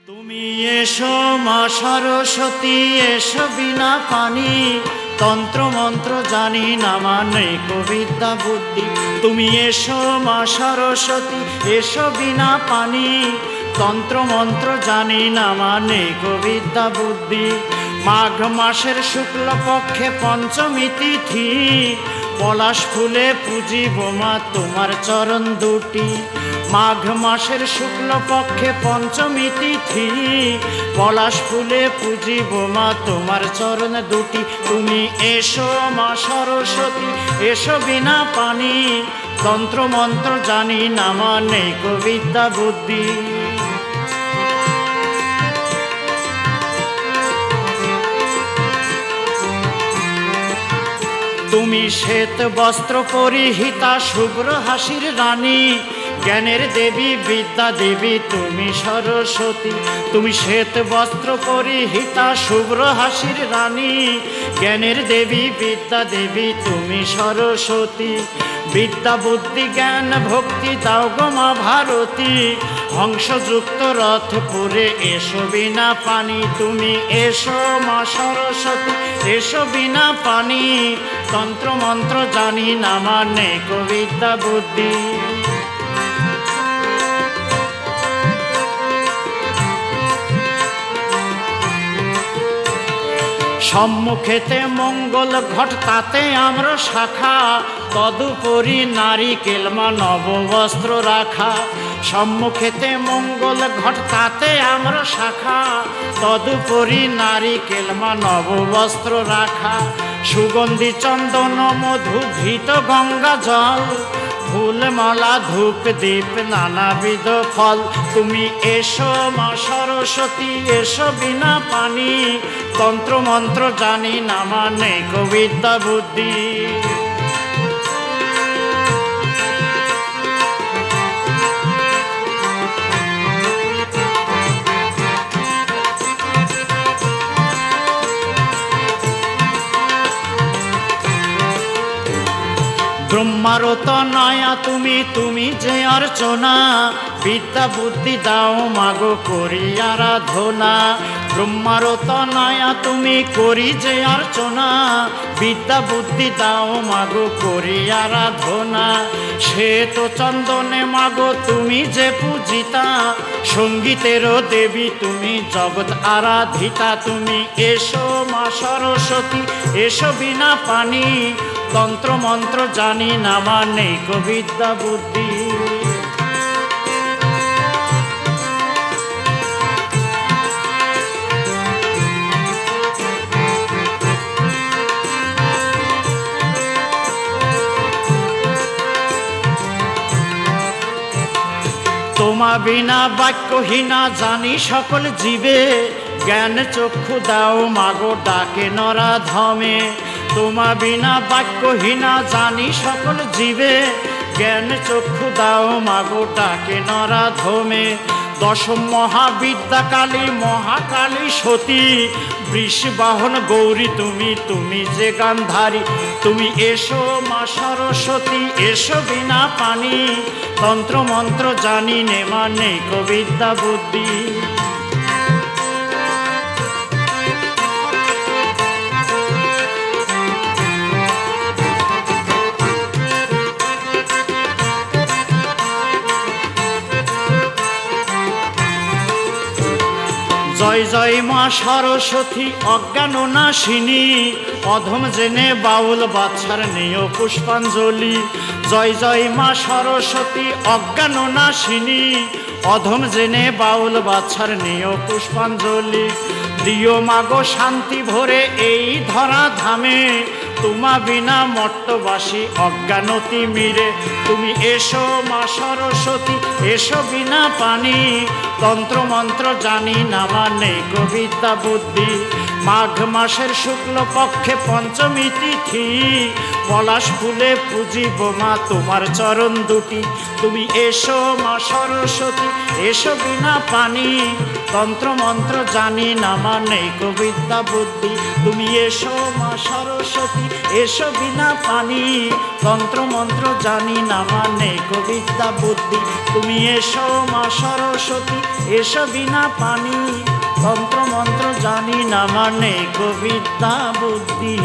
তুমি এসো মা সরস্বতী, এসো বিনা পানি, তন্ত্র মন্ত্র জানি না মানে কবিদ্যা বুদ্ধি। তুমি এসো মা সরস্বতী, এসো বিনা পানি, তন্ত্র মন্ত্র জানি না মানে কবিদ্যা বুদ্ধি। মাঘ মাসের শুক্ল পক্ষে পঞ্চমী তিথি, পলাশ ফুলে পুজিব মা তোমার চরণ দুটি। মাঘ মাসের শুক্ল পক্ষে পঞ্চমী তিথি, পলাশ ফুলে পুজিব মা তোমার চরণ দুটি। তুমি এসো মা সরস্বতী, এসো বিনা পানি, তন্ত্র মন্ত্র জানি না মানে কবিদ্যা বুদ্ধি। তুমি শ্বেত বস্ত্র পরিহিতা, শুভ্র হাসির রানী, জ্ঞানের দেবী বিদ্যা দেবী তুমি সরস্বতী। তুমি শ্বেত বস্ত্র পরিহিতা, শুভ্র হাসির রানী, জ্ঞানের দেবী বিদ্যা দেবী তুমি সরস্বতী। বিদ্যা বুদ্ধি জ্ঞান ভক্তি দাও গো মা ভারতী, হংসযুক্ত রথ পুরে এসো বিনা পানি। তুমি এসো মা সরস্বতী, এসো বিনা পানি, তন্ত্র মন্ত্র জানি না মানে কবিদ্যা বুদ্ধি। সম্মুখেতে মঙ্গল ঘট তাতে আমরা শাখা, তদুপরি নারিকেল মা নববস্ত্র রাখা। সম্মুখেতে মঙ্গল ঘট তাতে আমরা শাখা, তদুপরি নারিকেল মা নববস্ত্র রাখা। সুগন্ধি চন্দন মধু ঘৃত গঙ্গা জল, ফুল মালা ধূপ দীপ নানাবিধ ফল। তুমি এসো মা সরস্বতী, এসো বিনা পানি, তন্ত্র মন্ত্র জানি না মানে কবিদ্যা বুদ্ধি। ব্রহ্মারত নয়া তুমি, তুমি যে অর্চনা, বিদ্যা বুদ্ধি দাও মাগো করি আরাধনা। ব্রহ্মারত নয়া তুমি, করি যে অর্চনা, বিদ্যা বুদ্ধি দাও মাগো করি আরাধনা। শ্বেত চন্দনে মাগো তুমি যে পূজিতা, সঙ্গীতেরও দেবী তুমি জগৎ আরাধিতা। তুমি এসো মা সরস্বতী, এসো বিনা পানি, তন্ত্র মন্ত্র জানি না মানে কবিদ্যা বুদ্ধি। তোমা বিনা বাক্যহীনা জানি সকল জীবে, জ্ঞান চক্ষু দাও মাগো ডাকে নরা ধমে। তোমা বিনা বাক্যহীনা জানি সকল জীবে, জ্ঞান চক্ষু দাও মাগো ডাকে নরা ধমে। দশম মহাবিদ্যা কালী মহাকালী সতী, বৃষবাহন গৌরী তুমি, তুমি যে গান্ধারী। তুমি এসো মা সরস্বতী, এসো বিনা পানি, তন্ত্র মন্ত্র জানি নে মানে কবিদ্যা বুদ্ধি। জয় জয় মা সরস্বতী অজ্ঞান নাশিনী, অধম জেনে বাউল বাচ্চার নেয় পুষ্পাঞ্জলি। জয় জয় মা সরস্বতী অজ্ঞান নাশিনী, অধম জেনে বাউল বাচ্চার নেয় পুষ্পাঞ্জলি। দিও মাগো শান্তি ভরে এই ধরা ধামে, তোমা বিনা মর্তবাসী অজ্ঞানতি মিরে। তুমি এসো মা সরস্বতী, এসো বিনা পানি, তন্ত্র মন্ত্র জানি না মানে কবিদ্যা বুদ্ধি। মাঘ মাসের শুক্ল পক্ষে পঞ্চমী তিথি, পলাশ ফুলে পুজিব মা তোমার চরণ দুটি। তুমি এসো মা সরস্বতী, এসো বিনা পানি, তন্ত্র মন্ত্র জানি না আমার নেই কবিতা বুদ্ধি তুমি এসো মা সরস্বতী এসো বিনা পানি তন্ত্র মন্ত্র জানি না আমার নেই কবিতা বুদ্ধি তুমি এসো মা সরস্বতী এসো বিনা পানি তন্ত্র মন্ত্র জানি না আমার নেই কবিতা বুদ্ধি।